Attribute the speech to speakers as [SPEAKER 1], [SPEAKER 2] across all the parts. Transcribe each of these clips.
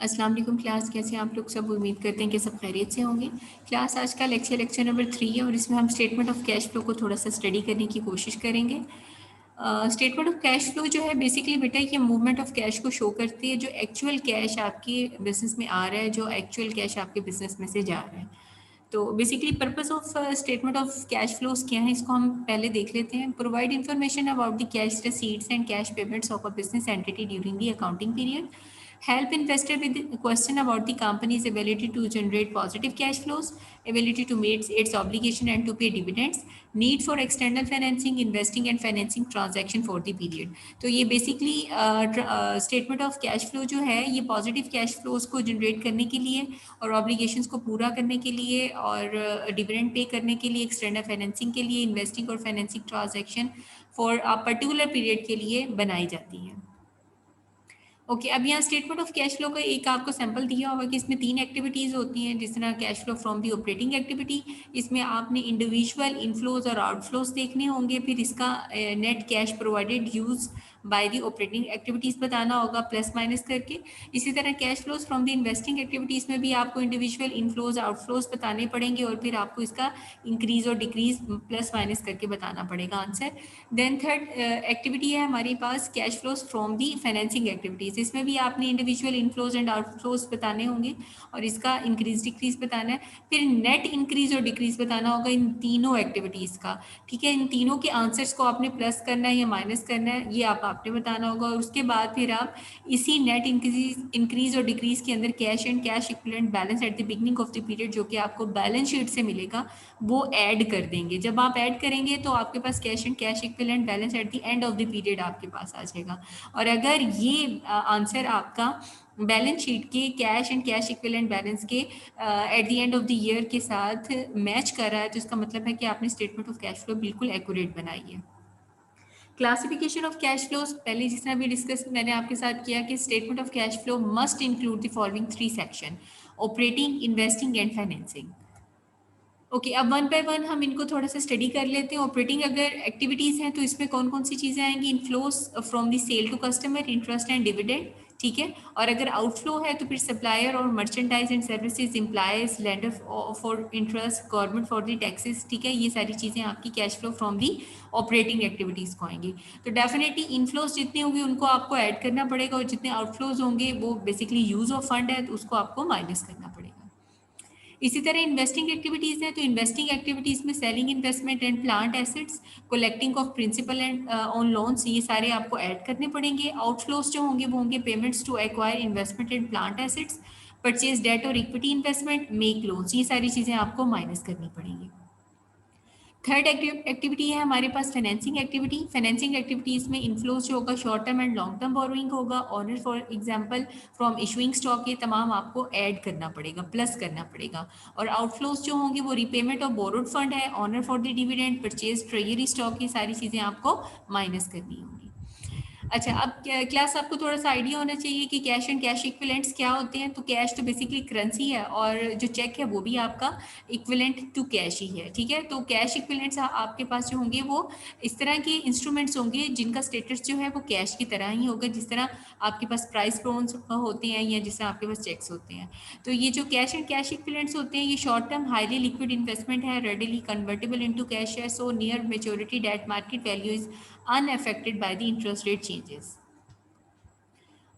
[SPEAKER 1] अस्सलाम वालेकुम क्लास, कैसे हैं आप लोग सब। उम्मीद करते हैं कि सब खैरियत से होंगे। क्लास आज का लेक्चर नंबर 3 है और इसमें हम स्टेटमेंट ऑफ कैश फ्लो को थोड़ा सा स्टडी करने की कोशिश करेंगे। स्टेटमेंट ऑफ कैश फ्लो जो है बेसिकली बेटा ये मूवमेंट ऑफ कैश को शो करती है, जो एक्चुअल कैश आपके बिजनेस में आ रहा है, जो एक्चुअल कैश आपके बिजनेस में से जा रहा है। तो basically purpose of statement of cash flows क्या है, इसको हम पहले देख लेते हैं। Provide information about the cash receipts and cash payments of a business entity during the accounting period. Help investor with the question about the company's ability to generate positive cash flows, ability to meet its obligation and to pay dividends, need for external financing, investing and financing transaction for the period. तो ये basically statement of cash flow जो है ये positive cash flows को generate करने के लिए और ऑब्लिगेशंस को पूरा करने के लिए और डिविडेंड पे करने के लिए, एक्सटर्नल फाइनेंसिंग के लिए, इन्वेस्टिंग और financing transaction for a particular period के लिए बनाई जाती है। ओके अब यहाँ स्टेटमेंट ऑफ कैश फ्लो का एक आपको सैंपल दिया होगा कि इसमें 3 एक्टिविटीज़ होती हैं। जिस तरह cash flow from the operating activity, इसमें आपने इंडिविजुअल इनफ्लोज और आउटफ्लोज देखने होंगे। फिर इसका net cash provided use by the operating activities बताना होगा प्लस माइनस करके। इसी तरह cash flows from the investing activities में भी आपको इंडिविजुअल इनफ्लोज आउटफ्लोज बताने पड़ेंगे और फिर आपको इसका इंक्रीज और डिक्रीज प्लस माइनस करके बताना पड़ेगा आंसर। देन थर्ड एक्टिविटी है हमारे पास cash flows from the financing activities. इसमें भी आपने इंडिविजुअल इनफ्लोज एंड आउटफ्लोज बताने होंगे और इसका इंक्रीज डिक्रीज बताना है। फिर नेट इंक्रीज और डिक्रीज बताना होगा इन तीनों एक्टिविटीज़ का। ठीक है, इन तीनों के आंसर्स को आपने प्लस करना है या माइनस करना है ये आपने बताना होगा। और उसके बाद फिर आप इसी नेट इंक्रीज और डिक्रीज के अंदर cash and cash equivalent balance at the beginning of the period जो कि आपको बैलेंस शीट से मिलेगा वो ऐड कर देंगे। जब आप ऐड करेंगे तो आपके पास cash and cash equivalent balance at the end of the period आपके पास आ जाएगा। और अगर ये आंसर आपका बैलेंस शीट के cash and cash equivalent balance के at the end of the year के साथ मैच कर रहा है तो इसका मतलब है कि आपने स्टेटमेंट ऑफ कैश फ्लो बिल्कुल एक्यूरेट बनाई है। क्लासिफिकेशन ऑफ कैश फ्लोज पहले जिस तरह भी डिस्कस मैंने आपके साथ किया कि statement of cash flow must include the following 3 section: operating, investing and financing. Okay अब वन बाय वन हम इनको थोड़ा सा स्टडी कर लेते हैं। ऑपरेटिंग अगर एक्टिविटीज़ हैं तो इसमें कौन कौन सी चीज़ें आएंगी? Inflows from the sale to customer, interest and dividend. ठीक है, और अगर आउटफ्लो है तो फिर सप्लायर और merchandise and services, employees, lender for interest, government for the taxes. ठीक है, ये सारी चीज़ें आपकी cash flow from the operating activities को आएंगी। तो डेफिनेटली इनफ्लोज जितने होंगे उनको आपको ऐड करना पड़ेगा और जितने आउटफ्लोज होंगे वो बेसिकली यूज ऑफ फंड है तो उसको आपको माइनस करना पड़ेगा। इसी तरह इन्वेस्टिंग एक्टिविटीज़ हैं तो इन्वेस्टिंग एक्टिविटीज़ में selling investment and plant assets, collecting of principal and on loans, ये सारे आपको ऐड करने पड़ेंगे। आउटफ्लोज जो होंगे वो होंगे payments to acquire investment and plant assets, purchase debt और इक्विटी इन्वेस्टमेंट, मेक लोन्स, ये सारी चीज़ें आपको माइनस करनी पड़ेंगी। थर्ड एक्टिविटी है हमारे पास फाइनेंसिंग एक्टिविटी। फाइनेंसिंग एक्टिविटीज़ में इनफ्लोज जो होगा short term and long term borrowing होगा। Owner for example from issuing stock, ये तमाम आपको ऐड करना पड़ेगा, प्लस करना पड़ेगा। और आउटफ्लोज जो होंगे वो रिपेमेंट ऑफ बोरोड फंड है, owner for the dividend, purchase treasury stock, ये सारी चीज़ें आपको माइनस करनी होंगी। अच्छा अब क्लास आपको थोड़ा सा आइडिया होना चाहिए कि कैश एंड कैश इक्विवेलेंट्स क्या होते हैं। तो कैश तो बेसिकली करेंसी है और जो चेक है वो भी आपका इक्विवेलेंट टू कैश ही है। ठीक है, तो कैश इक्विवेलेंट्स आपके पास जो होंगे वो इस तरह के इंस्ट्रूमेंट्स होंगे जिनका स्टेटस जो है वो कैश की तरह ही होगा, जिस तरह आपके पास प्राइस लोन्स होते हैं या जिस तरह आपके पास चेक्स होते हैं। तो ये जो कैश एंड कैश इक्विवेलेंट्स होते हैं ये short term highly liquid investment है, रेडिली कन्वर्टेबल इनटू कैश है, so near maturity debt market value is unaffected by the interest rate changes.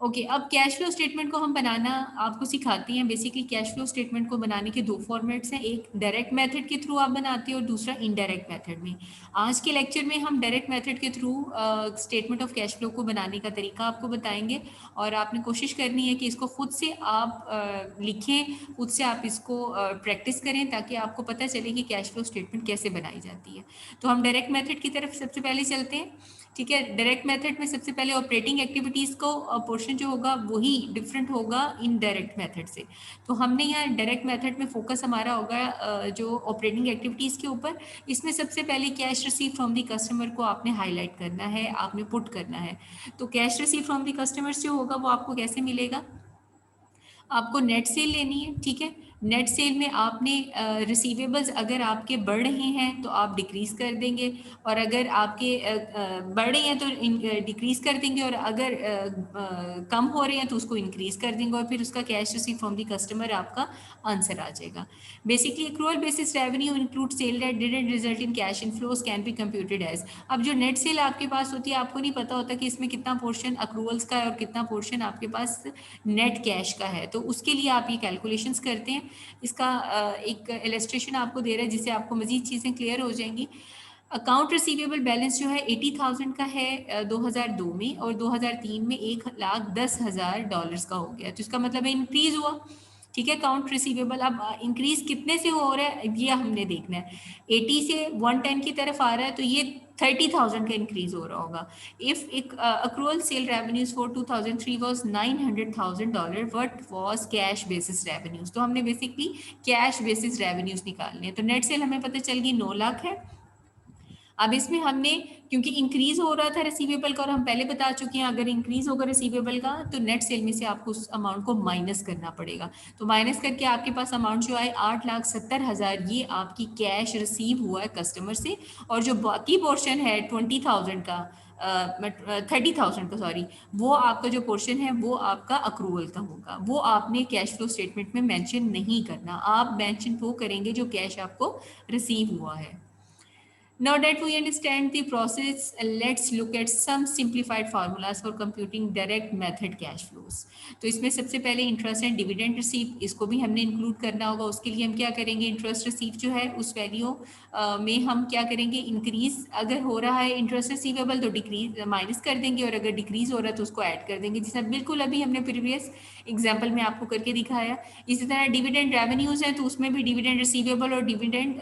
[SPEAKER 1] Okay अब कैश फ्लो स्टेटमेंट को हम बनाना आपको सिखाते हैं। बेसिकली कैश फ्लो स्टेटमेंट को बनाने के 2 फॉर्मेट्स हैं, एक डायरेक्ट मेथड के थ्रू आप बनाते हो और दूसरा इनडायरेक्ट मेथड में। आज के लेक्चर में हम डायरेक्ट मेथड के through statement of cash flow को बनाने का तरीका आपको बताएंगे और आपने कोशिश करनी है कि इसको खुद से आप लिखें, खुद से आप इसको प्रैक्टिस करें ताकि आपको पता चले कि कैश फ्लो स्टेटमेंट कैसे बनाई जाती है। तो हम डायरेक्ट मेथड की तरफ सबसे पहले चलते हैं। ठीक है, डायरेक्ट मेथड में सबसे पहले ऑपरेटिंग एक्टिविटीज़ को पोर्शन जो होगा वही डिफरेंट होगा इन डायरेक्ट मेथड से। तो हमने यहाँ डायरेक्ट मेथड में फोकस हमारा होगा जो ऑपरेटिंग एक्टिविटीज़ के ऊपर। इसमें सबसे पहले cash receive from the customer को आपने हाईलाइट करना है, आपने पुट करना है। तो cash receive from the customers जो होगा वो आपको कैसे मिलेगा? आपको नेट सेल लेनी है, ठीक है। नेट सेल में आपने रिसीवेबल्स अगर आपके बढ़ रहे हैं तो आप डिक्रीज कर देंगे, और अगर आपके बढ़ रहे हैं तो डिक्रीज कर देंगे, और अगर कम हो रहे हैं तो उसको इंक्रीज कर देंगे, और फिर उसका cash receive from the customer आपका आंसर आ जाएगा। Basically accrual basis revenue include sale that didn't result in cash inflows can be computed as. अब जो नेट सेल आपके पास होती है, आपको नहीं पता होता कि इसमें कितना पोर्शन अक्रूवल्स का है और कितना पोर्शन आपके पास नेट कैश का है, तो उसके लिए आप ये कैलकुलेशंस करते हैं। इसका एक इलस्ट्रेशन आपको दे रहा है जिससे आपको मजीद चीज़ें क्लियर हो जाएंगी। अकाउंट रिसीवेबल बैलेंस जो है 80,000 का है 2002 में, और 2003 में $1,10,000 का हो गया, तो इसका मतलब है इंक्रीज हुआ, ठीक है। अकाउंट रिसीवेबल अब इंक्रीज कितने से हो रहा है ये हमने देखना है। 80 से 110 की तरफ आ रहा है तो ये 30,000 का इंक्रीज हो रहा होगा। इफ एक accrual sale revenues for 2003 was $900,000, what was cash basis revenues? तो हमने बेसिकली कैश बेसिस रेवेन्यूज निकालने हैं। तो नेट सेल हमें पता चल गई 9 लाख है। अब इसमें हमने, क्योंकि इंक्रीज हो रहा था रिसीवेबल का, और हम पहले बता चुके हैं अगर इंक्रीज होगा रिसीवेबल का तो नेट सेल में से आपको उस अमाउंट को माइनस करना पड़ेगा। तो माइनस करके आपके पास अमाउंट जो आए 8,70,000, ये आपकी कैश रिसीव हुआ है कस्टमर से, और जो बाकी पोर्शन है 20,000 का 30,000 का सॉरी, वो आपका जो पोर्शन है वो आपका अक्रूवल का होगा, वो आपने कैश फ्लो स्टेटमेंट में मेंशन नहीं करना। आप मेंशन वो करेंगे जो कैश आपको रिसीव हुआ है। Now that we understand the process, let's look at some simplified formulas for computing direct method cash flows. तो इसमें सबसे पहले इंटरेस्ट एंड डिविडेंड रिसीव, इसको भी हमने इंक्लूड करना होगा। उसके लिए हम क्या करेंगे, इंटरेस्ट रिसीव जो है उस वैल्यू में हम क्या करेंगे, इंक्रीज अगर हो रहा है इंटरेस्ट रिसीवेबल तो डिक्रीज माइनस कर देंगे, और अगर डिक्रीज हो रहा है तो उसको ऐड कर देंगे, जैसा बिल्कुल अभी हमने प्रीवियस एग्जाम्पल में आपको करके दिखाया। इसी तरह डिविडेंड रेवेन्यूज हैं तो उसमें भी डिविडेंड रिसीवेबल और डिविडेंड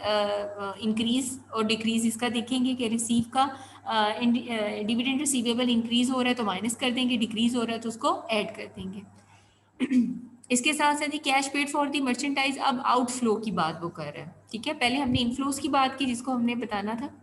[SPEAKER 1] इंक्रीज और डिक्रीज इसका देखेंगे कि रिसीव का डिविडेंड रिसीवेबल इंक्रीज हो रहा है तो माइनस कर देंगे, डिक्रीज हो रहा है तो उसको ऐड कर देंगे। इसके साथ साथ ही cash paid for the merchandise, अब आउटफ्लो की बात वो कर रहे हैं, ठीक है। पहले हमने इनफ्लोज की बात की जिसको हमने बताना था,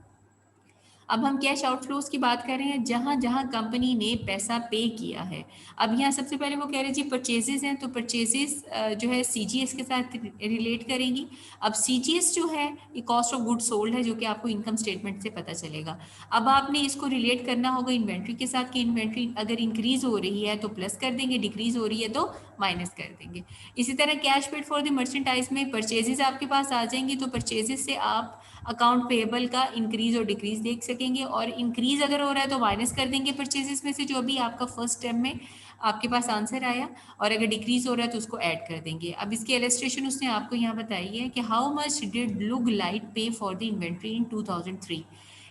[SPEAKER 1] अब हम कैश आउटफ्लोज की बात कर रहे हैं जहां जहां कंपनी ने पैसा पे किया है। अब यहाँ सबसे पहले वो कह रहे हैं जी परचेजेस हैं, तो परचेजेस जो है सीजीएस के साथ रिलेट करेंगी। अब सीजीएस जो है ये कॉस्ट ऑफ गुड सोल्ड है, जो कि आपको इनकम स्टेटमेंट से पता चलेगा। अब आपने इसको रिलेट करना होगा इन्वेंट्री के साथ कि इन्वेंट्री अगर इंक्रीज हो रही है तो प्लस कर देंगे, डिक्रीज हो रही है तो माइनस कर देंगे। इसी तरह cash paid for the merchandise में परचेजेस आपके पास आ जाएंगी, तो परचेजेस से आप अकाउंट पेएबल का इंक्रीज और डिक्रीज देख सकेंगे, और इंक्रीज अगर हो रहा है तो माइनस कर देंगे परचेजेस में से जो भी आपका फर्स्ट स्टेप में आपके पास आंसर आया, और अगर डिक्रीज हो रहा है तो उसको ऐड कर देंगे। अब इसकी इलस्ट्रेशन उसने आपको यहाँ बताई है कि how much did look light pay for the inventory in 2003।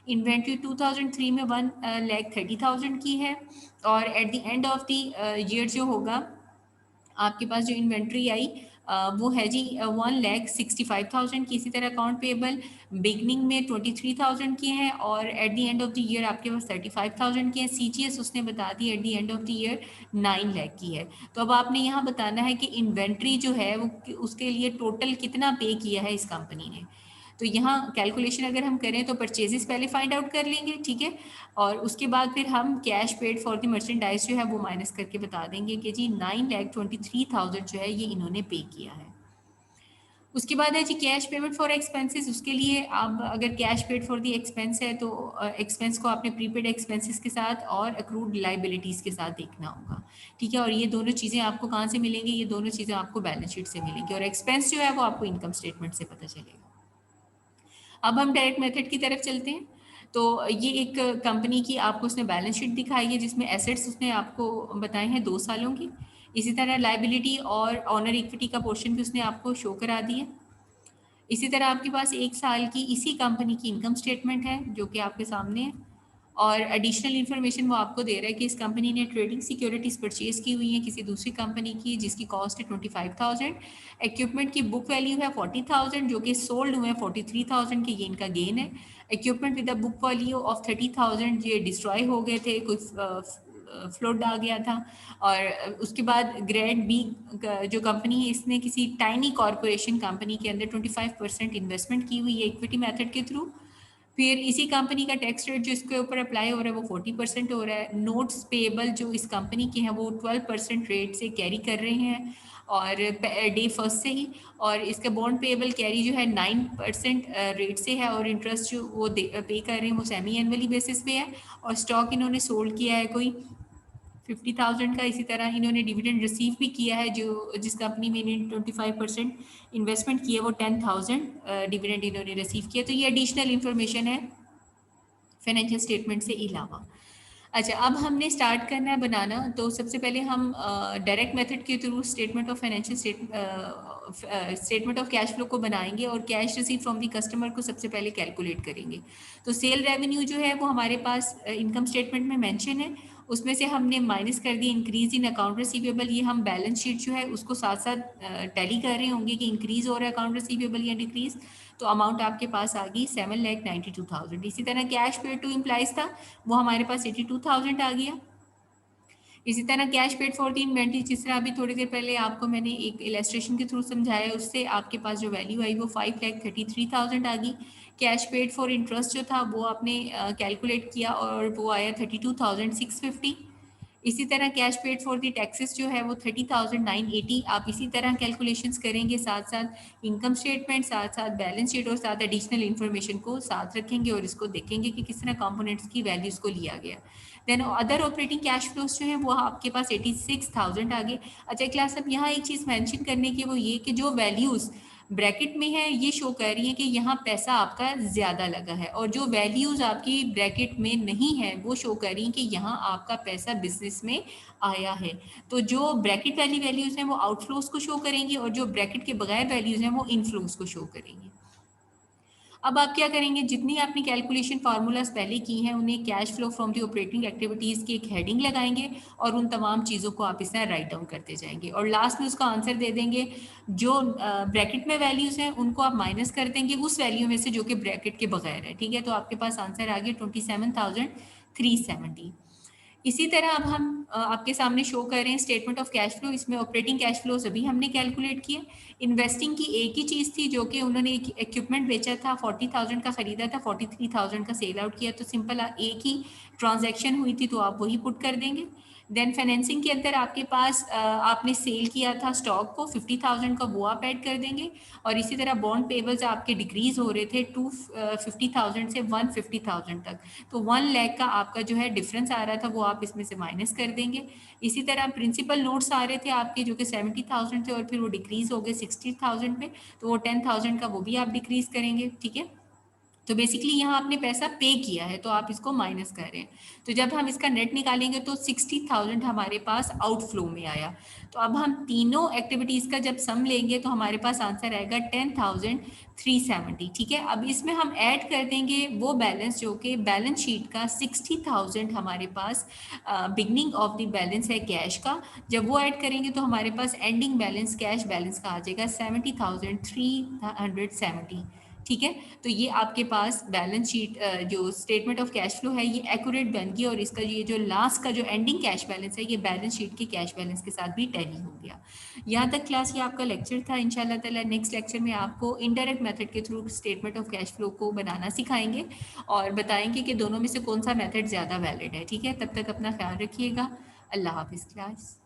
[SPEAKER 1] Inventory 2003 में 1,30,000 की है, और at the end of the year जो होगा आपके पास जो इन्वेंट्री आई वो है जी 1,65,000 की। इसी तरह अकाउंट पेबल बिगनिंग में 23,000 की है, और at the end of the year आपके पास 35,000 की है। सीजीएस उसने बता दी at the end of the year 9 lakh की है। तो अब आपने यहाँ बताना है कि इन्वेंट्री जो है वो उसके लिए टोटल कितना पे किया है इस कंपनी ने। तो यहाँ कैलकुलेशन अगर हम करें तो परचेजेस पहले फाइंड आउट कर लेंगे, ठीक है, और उसके बाद फिर हम cash paid for the merchandise जो है वो माइनस करके बता देंगे कि जी 9,23,000 जो है ये इन्होंने पे किया है। उसके बाद है जी कैश पेमेंट फॉर एक्सपेंसेस। उसके लिए आप अगर cash paid for the expense है तो एक्सपेंस को आपने प्रीपेड एक्सपेंसेस के साथ और अक्रूड लाइबिलिटीज़ के साथ देखना होगा, ठीक है। और ये दोनों चीज़ें आपको कहाँ से मिलेंगी, ये दोनों चीज़ें आपको बैलेंस शीट से मिलेंगी, और एक्सपेंस जो है वो आपको इनकम स्टेटमेंट से पता चलेगा। अब हम डायरेक्ट मेथड की तरफ चलते हैं। तो ये एक कंपनी की आपको उसने बैलेंस शीट दिखाई है जिसमें एसेट्स उसने आपको बताए हैं 2 सालों की। इसी तरह लाइबिलिटी और ऑनर इक्विटी का पोर्शन भी उसने आपको शो करा दिया। इसी तरह आपके पास 1 साल की इसी कंपनी की इनकम स्टेटमेंट है जो कि आपके सामने है, और एडिशनल इन्फॉर्मेशन वो आपको दे रहा है कि इस कंपनी ने ट्रेडिंग सिक्योरिटीज़ परचेज की हुई हैं किसी दूसरी कंपनी की जिसकी कॉस्ट है 25,000। इक्विपमेंट की बुक वैल्यू है 40,000 जो कि सोल्ड हुए हैं 43,000 के, ये इनका गेन है। Equipment with the book value of 30,000 ये डिस्ट्रॉय हो गए थे, कुछ फ्लोट आ गया था। और उसके बाद ग्रेड बी जो कंपनी है इसने किसी टाइनी कॉरपोरेशन कंपनी के अंदर 25% इन्वेस्टमेंट की हुई है इक्विटी मेथड के थ्रू। फिर इसी कंपनी का टैक्स रेट जो इसके ऊपर अप्लाई हो रहा है वो 40% हो रहा है। नोट्स पेएबल जो इस कंपनी के हैं वो 12% रेट से कैरी कर रहे हैं और डे फर्स्ट से ही, और इसका बॉन्ड पेएबल कैरी जो है 9% रेट से है, और इंटरेस्ट जो वो पे कर रहे हैं वो सेमी एनुअली बेसिस पे है, और स्टॉक इन्होंने सोल्ड किया है कोई 50,000 का। इसी तरह इन्होंने डिविडेंड रिसीव भी किया है, जो जिस कंपनी में इन्होंने 25% इन्वेस्टमेंट किया वो 10,000 डिविडेंड इन्होंने रिसीव किया। तो ये एडिशनल इंफॉर्मेशन है फाइनेंशियल स्टेटमेंट से अलावा। अच्छा, अब हमने स्टार्ट करना है बनाना, तो सबसे पहले हम डायरेक्ट मेथड के through statement of financial statement of cash flow को बनाएंगे और cash receive from the customer को सबसे पहले कैलकुलेट करेंगे। तो सेल रेवेन्यू जो है वो हमारे पास इनकम स्टेटमेंट में मेंशन है, उसमें से हमने माइनस कर दिया इंक्रीज इन अकाउंट रिसीवेबल। ये हम बैलेंस शीट जो है उसको साथ साथ टैली कर रहे होंगे कि इंक्रीज हो रहा है अकाउंट रिसीवेबल या डिक्रीज। तो अमाउंट आपके पास आ गई 7,92,000। इसी तरह कैश पेड टू एम्प्लॉइज था, वो हमारे पास 82,000 आ गया। इसी तरह cash paid for the inventory, जिस तरह अभी थोड़ी देर पहले आपको मैंने एक इलेस्ट्रेशन के थ्रू समझाया, उससे आपके पास जो वैल्यू आई वो 5,33,000 आ गई। कैश पेड फॉर इंटरेस्ट जो था वो आपने कैलकुलेट किया और वो आया 32,650। इसी तरह cash paid for the taxes जो है वो 30,980। आप इसी तरह कैलकुलेशंस करेंगे, साथ साथ इनकम स्टेटमेंट, साथ साथ बैलेंस शीट और साथ एडिशनल इन्फॉर्मेशन को साथ रखेंगे और इसको देखेंगे कि किस तरह कंपोनेंट्स की वैल्यूज़ को लिया गया। Then other operating cash flows जो है वो आपके पास 86,000 आ गए। अच्छा क्लास, अब यहाँ एक चीज़ मेंशन करने की, वो ये कि जो वैल्यूज़ ब्रैकेट में है ये शो कर रही है कि यहाँ पैसा आपका ज़्यादा लगा है, और जो वैल्यूज़ आपकी ब्रैकेट में नहीं है वो शो कर रही हैं कि यहाँ आपका पैसा बिजनेस में आया है। तो जो ब्रैकेट वाली वैल्यूज़ हैं वो आउटफ्लोज को शो करेंगी, और जो ब्रैकेट के बगैर वैल्यूज़ हैं वो इनफ्लोज को शो करेंगी। अब आप क्या करेंगे, जितनी आपने कैलकुलेशन फार्मूलाज पहले की हैं उन्हें cash flow from the operating activities की एक हेडिंग लगाएंगे और उन तमाम चीज़ों को आप इस तरह राइट डाउन करते जाएंगे, और लास्ट में उसका आंसर दे देंगे। जो ब्रैकेट में वैल्यूज़ हैं उनको आप माइनस कर देंगे उस वैल्यू में से जो कि ब्रैकेट के बगैर है। ठीक है, तो आपके पास आंसर आ गया 27,370। इसी तरह अब हम आपके सामने शो कर रहे हैं स्टेटमेंट ऑफ कैश फ्लो। इसमें ऑपरेटिंग कैश फ्लो अभी हमने कैलकुलेट किए। इन्वेस्टिंग की एक ही चीज़ थी, जो कि उन्होंने एक इक्विपमेंट बेचा था, 40,000 का खरीदा था, 43,000 का सेल आउट किया, तो सिंपल एक ही ट्रांजैक्शन हुई थी तो आप वही पुट कर देंगे। देन फाइनेंसिंग के अंदर आपके पास आपने सेल किया था स्टॉक को 50,000 का, वो आप ऐड कर देंगे। और इसी तरह बॉन्ड पेबल्स आपके डिक्रीज हो रहे थे 250,000 से 150,000 तक, तो 1 लाख का आपका जो है डिफरेंस आ रहा था वो आप इसमें से माइनस कर देंगे। इसी तरह प्रिंसिपल नोट्स आ रहे थे आपके जो कि 70,000 थे और फिर वो डिक्रीज हो गए 60,000 पे, तो वो 10,000 का वो भी आप डिक्रीज करेंगे। ठीक है, तो बेसिकली यहाँ आपने पैसा पे किया है तो आप इसको माइनस कर रहे हैं। तो जब हम इसका नेट निकालेंगे तो 60,000 हमारे पास आउटफ्लो में आया। तो अब हम तीनों एक्टिविटीज़ का जब सम लेंगे तो हमारे पास आंसर आएगा 10,370। ठीक है, अब इसमें हम ऐड कर देंगे वो बैलेंस जो कि बैलेंस शीट का 60,000 हमारे पास बिगनिंग ऑफ द बैलेंस है कैश का। जब वो ऐड करेंगे तो हमारे पास एंडिंग बैलेंस कैश बैलेंस का आ जाएगा 70,370। ठीक है, तो ये आपके पास बैलेंस शीट जो स्टेटमेंट ऑफ कैश फ्लो है ये एक्यूरेट बन गई, और इसका ये जो लास्ट का जो एंडिंग कैश बैलेंस है ये बैलेंस शीट के कैश बैलेंस के साथ भी टैली हो गया। यहाँ तक क्लास ये आपका लेक्चर था। इंशाल्लाह ताला नेक्स्ट लेक्चर में आपको इनडायरेक्ट मेथड के through statement of cash flow को बनाना सिखाएंगे और बताएंगे कि दोनों में से कौन सा मेथड ज़्यादा वैलिड है। ठीक है, तब तक अपना ख्याल रखिएगा। अल्लाह हाफिज़ क्लास।